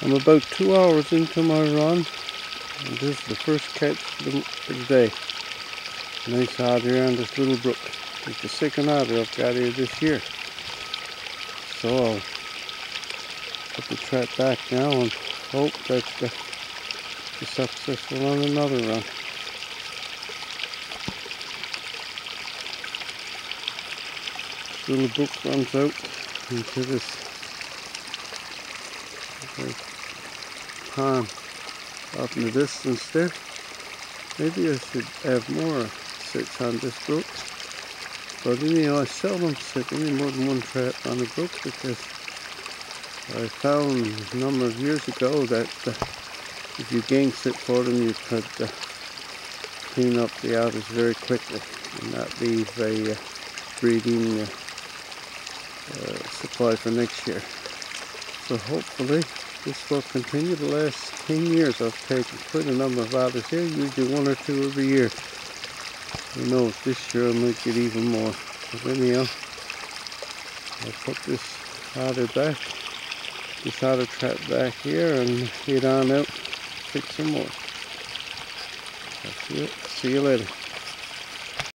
I'm about 2 hours into my run, and this is the first catch for the day. Nice otter on this little brook. It's the second otter I've got here this year. So I'll put the trap back now and hope that be successful on another run. This little brook runs out into this pond up in the distance there. Maybe I should have more sits on this brook, but anyhow I seldom sit any more than one trap on the brook, because I found a number of years ago that if you gang sit for them, you could clean up the otters very quickly and not leave a breeding supply for next year. So hopefully this will continue. The last 10 years I've taken quite a number of otters here, usually 1 or 2 every year. Who knows, this year I might get even more. But anyhow, I'll put this otter back, this otter trap back here, and head on out, fix some more. See you later.